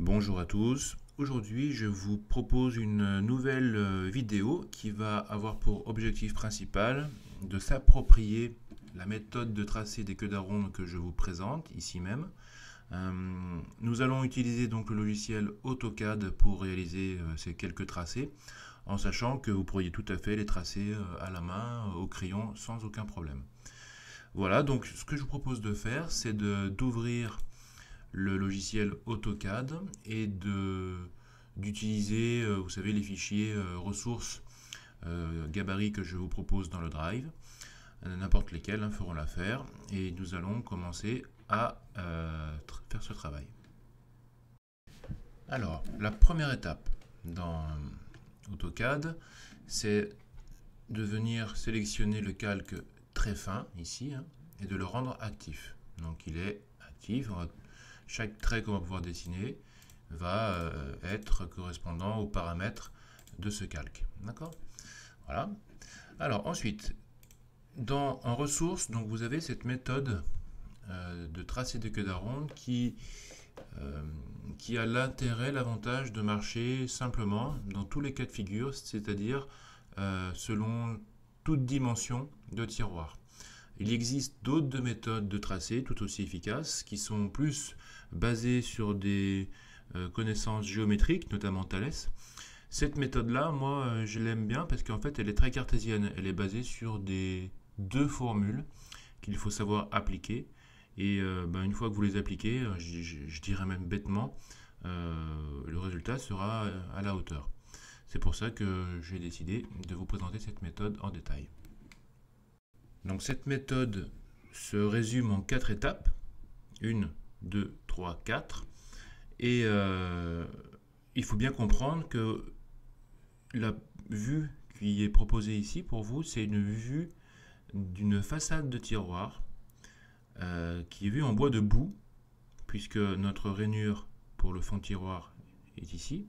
Bonjour à tous, aujourd'hui je vous propose une nouvelle vidéo qui va avoir pour objectif principal de s'approprier la méthode de tracé des queues d'aronde que je vous présente ici même. Nous allons utiliser donc le logiciel AutoCAD pour réaliser ces quelques tracés, en sachant que vous pourriez tout à fait les tracer à la main, au crayon, sans aucun problème. Voilà, donc ce que je vous propose de faire, c'est d'ouvrir le logiciel AutoCAD et d'utiliser, vous savez, les fichiers ressources gabarit que je vous propose dans le Drive. N'importe lesquels feront l'affaire et nous allons commencer à faire ce travail. Alors, la première étape dans AutoCAD, c'est de venir sélectionner le calque très fin ici et de le rendre actif. Donc il est actif. Chaque trait qu'on va pouvoir dessiner va être correspondant aux paramètres de ce calque. D'accord? Voilà. Alors ensuite, en ressources, donc vous avez cette méthode de tracé de queue d'aronde qui a l'intérêt, l'avantage de marcher simplement dans tous les cas de figure, c'est-à-dire selon toute dimension de tiroir. Il existe d'autres méthodes de tracé tout aussi efficaces qui sont plus basées sur des connaissances géométriques, notamment Thalès. Cette méthode-là, moi, je l'aime bien parce qu'en fait, elle est très cartésienne. Elle est basée sur deux formules qu'il faut savoir appliquer. Et une fois que vous les appliquez, je dirais même bêtement, le résultat sera à la hauteur. C'est pour ça que j'ai décidé de vous présenter cette méthode en détail. Donc cette méthode se résume en 4 étapes. 1, 2, 3, 4. Et il faut bien comprendre que la vue qui est proposée ici pour vous, c'est une vue d'une façade de tiroir qui est vue en bois de boue, puisque notre rainure pour le fond de tiroir est ici,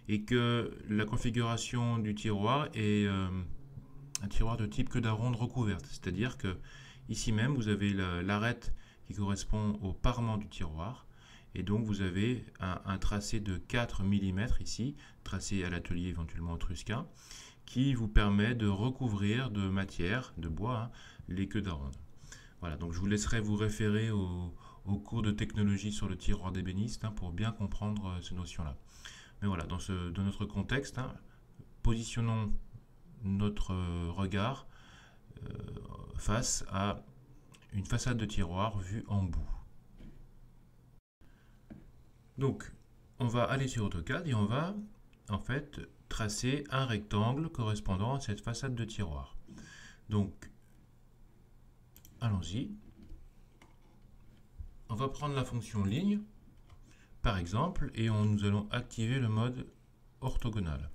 et que la configuration du tiroir est un tiroir de type queue d'aronde recouverte, c'est-à-dire que ici même vous avez l'arête qui correspond au parement du tiroir, et donc vous avez un tracé de 4 mm ici, tracé à l'atelier éventuellement Etrusquin, qui vous permet de recouvrir de matière, de bois, les queues d'aronde. Voilà, donc je vous laisserai vous référer au cours de technologie sur le tiroir d'ébéniste pour bien comprendre ces notions-là. Mais voilà, dans notre contexte, positionnons notre regard face à une façade de tiroir vue en bout. Donc, on va aller sur AutoCAD et on va en fait tracer un rectangle correspondant à cette façade de tiroir. Donc, allons-y. On va prendre la fonction ligne, par exemple, et nous allons activer le mode orthogonal.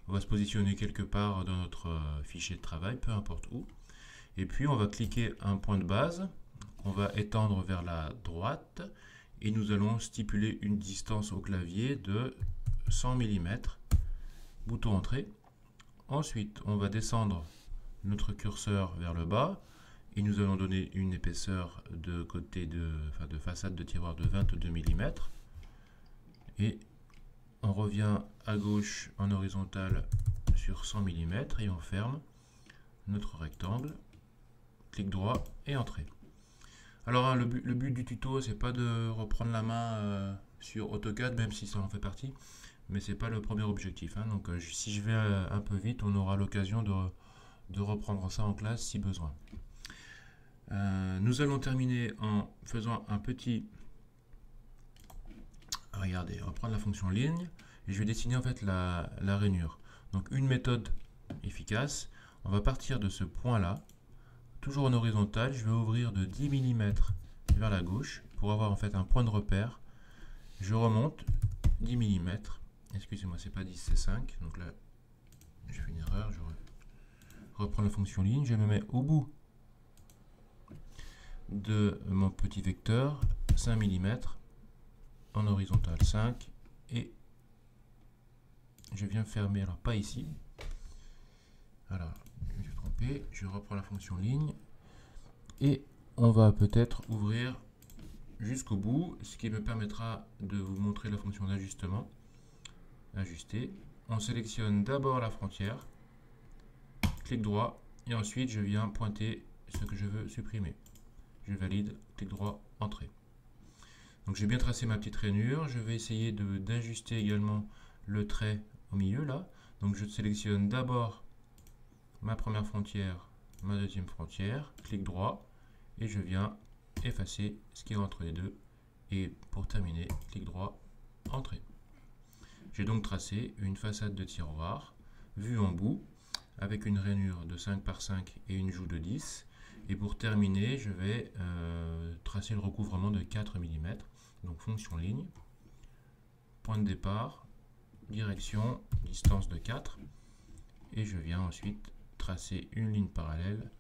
On va se positionner quelque part dans notre fichier de travail, peu importe où. Et puis on va cliquer un point de base, on va étendre vers la droite et nous allons stipuler une distance au clavier de 100 mm. Bouton entrée. Ensuite, on va descendre notre curseur vers le bas et nous allons donner une épaisseur de façade de tiroir de 22 mm. Et on revient à gauche en horizontal sur 100 mm et on ferme notre rectangle. Clic droit et entrée. Alors le but du tuto, c'est pas de reprendre la main sur AutoCAD, même si ça en fait partie, mais c'est pas le premier objectif. Donc si je vais un peu vite, on aura l'occasion de reprendre ça en classe si besoin. Nous allons terminer en faisant un petit... Regardez, on va prendre la fonction ligne et je vais dessiner en fait la rainure. Donc une méthode efficace, on va partir de ce point-là. Toujours en horizontal, je vais ouvrir de 10 mm vers la gauche pour avoir en fait un point de repère. Je remonte 10 mm. Excusez-moi, c'est pas 10, c'est 5. Donc là, je fais une erreur. Je reprends la fonction ligne. Je me mets au bout de mon petit vecteur, 5 mm en horizontal 5. Et je viens fermer, alors pas ici. Alors, je me suis trompé, je reprends la fonction ligne et on va peut-être ouvrir jusqu'au bout, ce qui me permettra de vous montrer la fonction d'ajustement. Ajuster. On sélectionne d'abord la frontière, clic droit, et ensuite je viens pointer ce que je veux supprimer. Je valide, clic droit, entrée. Donc j'ai bien tracé ma petite rainure. Je vais essayer d'ajuster également le trait au milieu là. Donc je sélectionne d'abord ma première frontière, ma deuxième frontière, clic droit, et je viens effacer ce qui est entre les deux. Et pour terminer, clic droit, entrée. J'ai donc tracé une façade de tiroir, vue en bout, avec une rainure de 5 par 5 et une joue de 10. Et pour terminer, je vais tracer le recouvrement de 4 mm. Donc fonction ligne, point de départ, direction, distance de 4. Et je viens ensuite tracer une ligne parallèle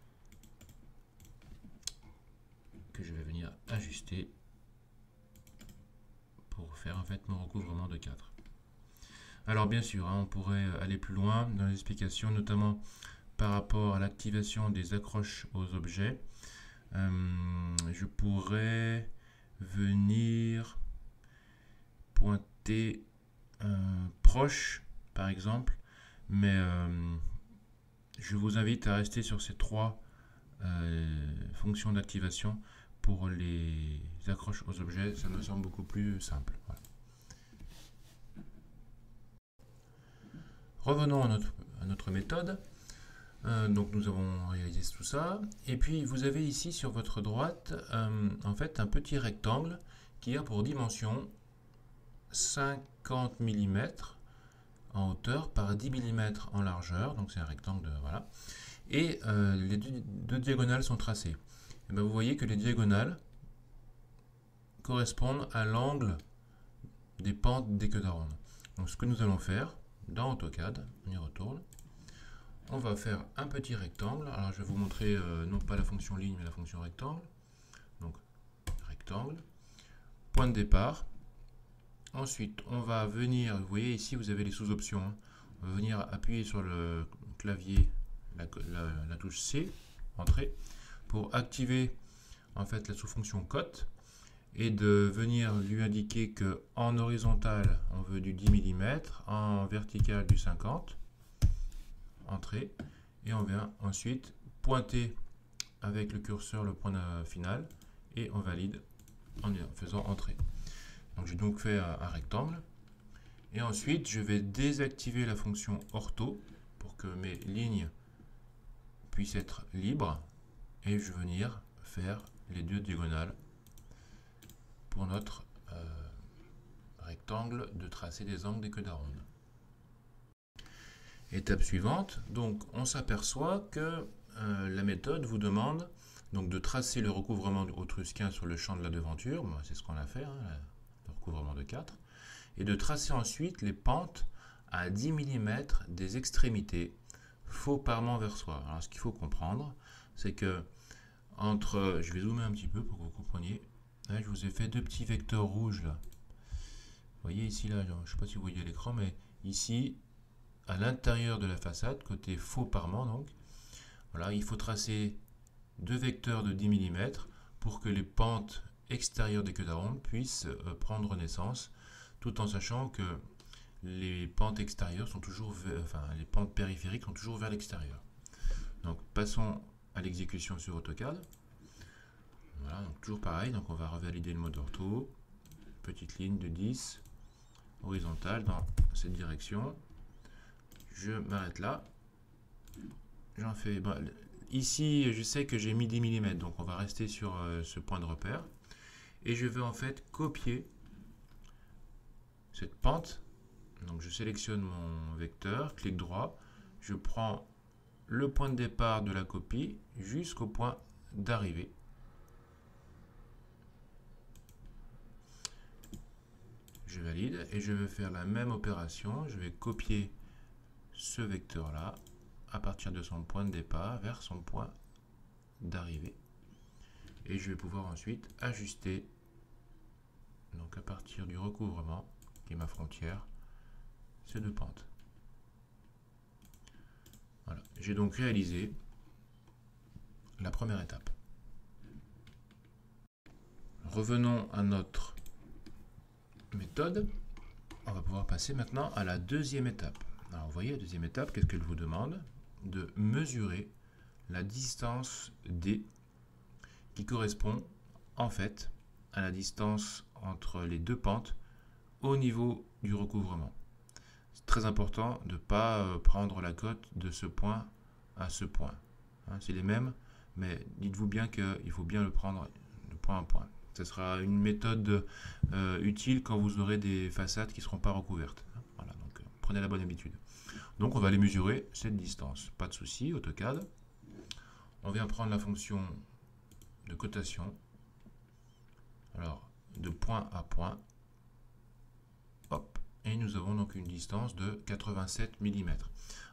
que je vais venir ajuster pour faire en fait mon recouvrement de 4. Alors bien sûr, on pourrait aller plus loin dans les explications, notamment par rapport à l'activation des accroches aux objets. Je pourrais venir pointer proche, par exemple, mais je vous invite à rester sur ces trois fonctions d'activation pour les accroches aux objets. Ça me semble beaucoup plus simple. Voilà. Revenons à notre méthode. Donc nous avons réalisé tout ça. Et puis vous avez ici sur votre droite en fait un petit rectangle qui a pour dimension 50 mm en hauteur par 10 mm en largeur. Donc c'est un rectangle de, voilà. Et les deux diagonales sont tracées. Et bien vous voyez que les diagonales correspondent à l'angle des pentes des queues d'aronde. Donc ce que nous allons faire dans AutoCAD, on y retourne. On va faire un petit rectangle. Alors je vais vous montrer non pas la fonction ligne mais la fonction rectangle. Donc rectangle, point de départ. Ensuite on va venir, vous voyez ici vous avez les sous-options. Hein. On va venir appuyer sur le clavier, la touche C, entrée, pour activer en fait la sous-fonction cote et de venir lui indiquer que en horizontal on veut du 10 mm, en vertical du 50. Entrée, et on vient ensuite pointer avec le curseur le point final et on valide en faisant entrée. Donc j'ai donc fait un rectangle et ensuite je vais désactiver la fonction ortho pour que mes lignes puissent être libres et je vais venir faire les deux diagonales pour notre rectangle de tracer des angles des queues d'aronde. Étape suivante, donc on s'aperçoit que la méthode vous demande donc de tracer le recouvrement autrusquin sur le champ de la devanture, bon, c'est ce qu'on a fait, hein, le recouvrement de 4, et de tracer ensuite les pentes à 10 mm des extrémités, faux parement vers soi. Alors ce qu'il faut comprendre, c'est que entre, je vais zoomer un petit peu pour que vous compreniez, là, je vous ai fait deux petits vecteurs rouges là. Vous voyez ici, là, je ne sais pas si vous voyez l'écran, mais ici, à l'intérieur de la façade, côté faux parement donc, voilà, il faut tracer deux vecteurs de 10 mm pour que les pentes extérieures des queues d'aronde puissent prendre naissance, tout en sachant que les pentes extérieures sont toujours, enfin les pentes périphériques sont toujours vers l'extérieur. Donc passons à l'exécution sur AutoCAD. Voilà, donc toujours pareil, donc on va revalider le mode ortho, petite ligne de 10, horizontale dans cette direction. Je m'arrête là. J'en fais. Bon, ici, je sais que j'ai mis 10 mm, donc on va rester sur ce point de repère. Et je vais en fait copier cette pente. Donc je sélectionne mon vecteur, clic droit. Je prends le point de départ de la copie jusqu'au point d'arrivée. Je valide et je vais faire la même opération. Je vais copier ce vecteur là à partir de son point de départ vers son point d'arrivée et je vais pouvoir ensuite ajuster donc à partir du recouvrement qui est ma frontière ces deux pentes. Voilà, j'ai donc réalisé la première étape. Revenons à notre méthode. On va pouvoir passer maintenant à la deuxième étape. Alors vous voyez, la deuxième étape, qu'est-ce qu'elle vous demande? De mesurer la distance D qui correspond en fait à la distance entre les deux pentes au niveau du recouvrement. C'est très important de ne pas prendre la cote de ce point à ce point. Hein, c'est les mêmes, mais dites-vous bien qu'il faut bien le prendre de point à point. Ce sera une méthode utile quand vous aurez des façades qui ne seront pas recouvertes. Voilà, donc prenez la bonne habitude. Donc on va aller mesurer cette distance. Pas de souci, AutoCAD. On vient prendre la fonction de cotation. Alors, de point à point. Hop. Et nous avons donc une distance de 87 mm.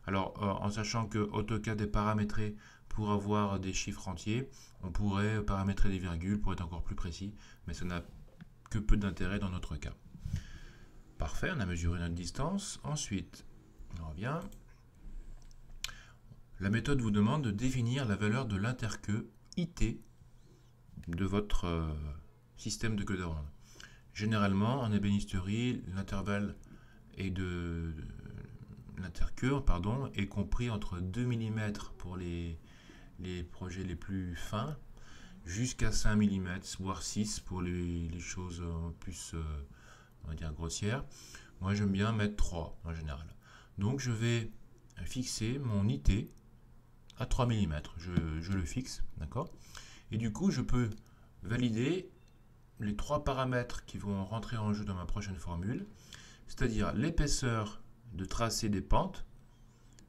Alors, en sachant que AutoCAD est paramétré pour avoir des chiffres entiers, on pourrait paramétrer des virgules pour être encore plus précis, mais ça n'a que peu d'intérêt dans notre cas. Parfait, on a mesuré notre distance. Ensuite, on revient. La méthode vous demande de définir la valeur de l'interqueux IT de votre système de queue d'aronde. Généralement, en ébénisterie, l'intervalle de l'interqueux est compris entre 2 mm pour les projets les plus fins, jusqu'à 5 mm, voire 6 pour les choses plus on va dire grossières. Moi, j'aime bien mettre 3 en général. Donc, je vais fixer mon IT à 3 mm. Je le fixe, d'accord? Et du coup, je peux valider les 3 paramètres qui vont rentrer en jeu dans ma prochaine formule, c'est-à-dire l'épaisseur de tracé des pentes.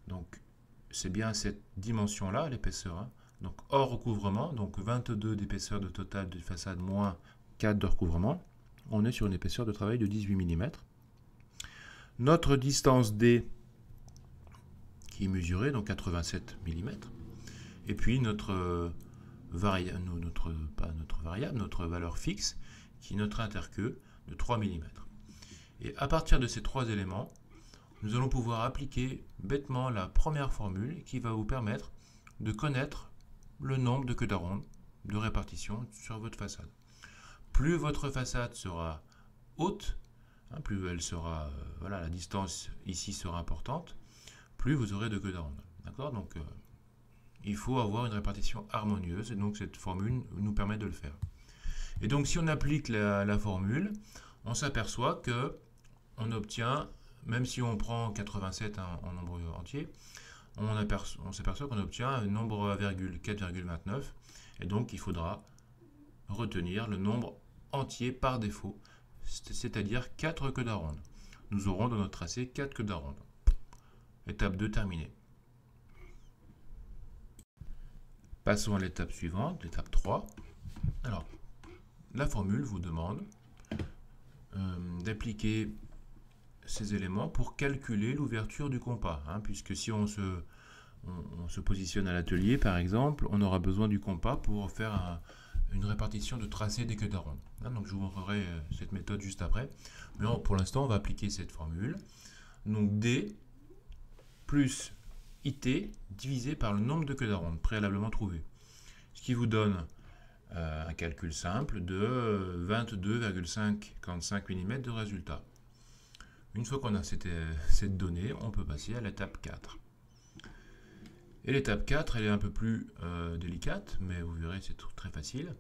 Donc, c'est bien cette dimension-là, l'épaisseur. Hein. Donc, hors recouvrement, donc 22 d'épaisseur de total de façade moins 4 de recouvrement. On est sur une épaisseur de travail de 18 mm. Notre distance D qui est mesurée, donc 87 mm. Et puis notre notre valeur fixe, qui est notre interqueux de 3 mm. Et à partir de ces 3 éléments, nous allons pouvoir appliquer bêtement la première formule qui va vous permettre de connaître le nombre de queues d'aronde de répartition sur votre façade. Plus votre façade sera haute, hein, plus elle sera, la distance ici sera importante, plus vous aurez de queues d'aronde. D'accord? Donc, il faut avoir une répartition harmonieuse, et donc cette formule nous permet de le faire. Et donc, si on applique la formule, on s'aperçoit que on obtient, même si on prend 87 en nombre entier, on s'aperçoit qu'on obtient un nombre à virgule 4,29, et donc il faudra retenir le nombre entier par défaut, c'est-à-dire 4 queues d'aronde. Nous aurons dans notre tracé 4 queues d'aronde. Étape 2 terminée. Passons à l'étape suivante, l'étape 3. Alors, la formule vous demande d'appliquer ces éléments pour calculer l'ouverture du compas. Hein, puisque si on se positionne à l'atelier, par exemple, on aura besoin du compas pour faire une répartition de tracé des queues d'aronde. Hein, donc, je vous montrerai cette méthode juste après. Mais pour l'instant, on va appliquer cette formule. Donc, D plus IT divisé par le nombre de queues d'aronde préalablement trouvé. Ce qui vous donne un calcul simple de 22,55 mm de résultat. Une fois qu'on a cette donnée, on peut passer à l'étape 4. Et l'étape 4, elle est un peu plus délicate, mais vous verrez, c'est très facile.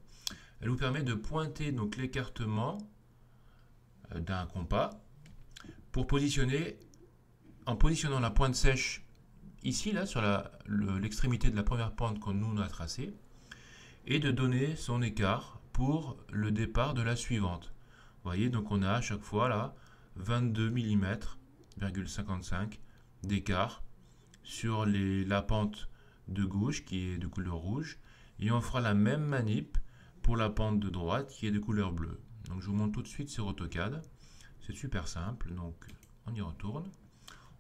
Elle vous permet de pointer donc l'écartement d'un compas pour positionner, en positionnant la pointe sèche ici, là, sur l'extrémité de la première pente qu'on nous a tracée, et de donner son écart pour le départ de la suivante. Vous voyez, donc on a à chaque fois là 22 mm,55 d'écart sur la pente de gauche qui est de couleur rouge, et on fera la même manip pour la pente de droite qui est de couleur bleue. Donc je vous montre tout de suite sur AutoCAD. C'est super simple, donc on y retourne.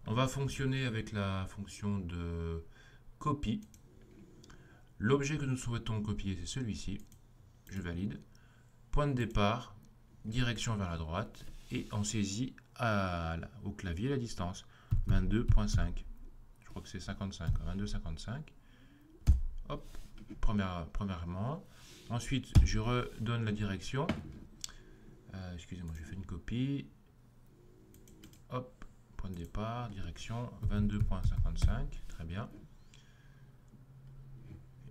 On va fonctionner avec la fonction de copie. L'objet que nous souhaitons copier, c'est celui-ci. Je valide. Point de départ, direction vers la droite, et on saisit au clavier la distance. 22,5. Je crois que c'est 55. 22,55. Hop. premièrement. Ensuite, je redonne la direction. Excusez-moi, j'ai fait une copie. Hop, point de départ, direction 22.55, très bien.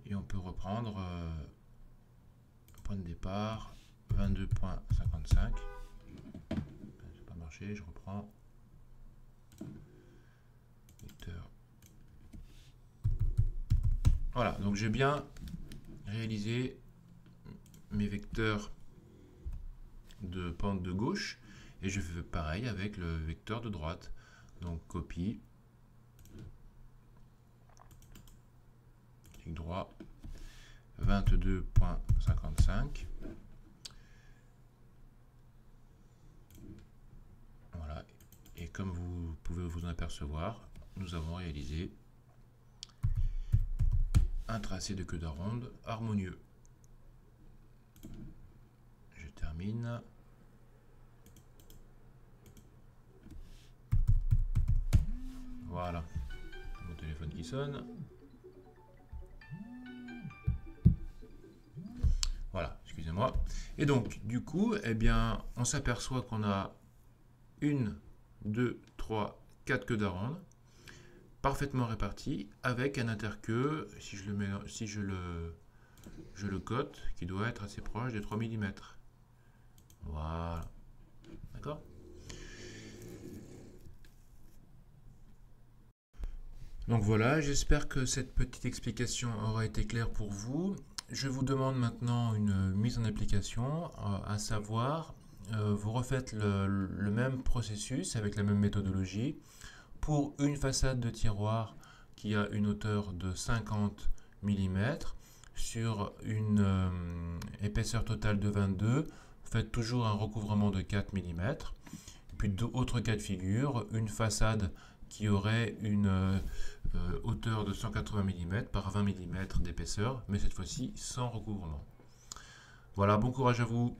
Et on peut reprendre point de départ 22.55. Ça n'a pas marché, je reprends. Vecteur. Voilà, donc j'ai bien réalisé mes vecteurs de pente de gauche et je fais pareil avec le vecteur de droite. Donc copie, clic droit, 22.55. Voilà, et comme vous pouvez vous en apercevoir, nous avons réalisé un tracé de queue d'aronde harmonieux. Je termine. Voilà, mon téléphone qui sonne. Voilà, excusez-moi. Et donc, du coup, eh bien, on s'aperçoit qu'on a 1, 2, 3, 4 queues d'aronde parfaitement réparties avec un interqueue, si je le cote, qui doit être assez proche des 3 mm. Voilà. D'accord ? Donc voilà, j'espère que cette petite explication aura été claire pour vous. Je vous demande maintenant une mise en application, à savoir, vous refaites le même processus avec la même méthodologie pour une façade de tiroir qui a une hauteur de 50 mm sur une épaisseur totale de 22. Faites toujours un recouvrement de 4 mm. Puis d'autres cas de figure, une façade qui aurait une hauteur de 180 mm par 20 mm d'épaisseur, mais cette fois-ci sans recouvrement. Voilà, bon courage à vous!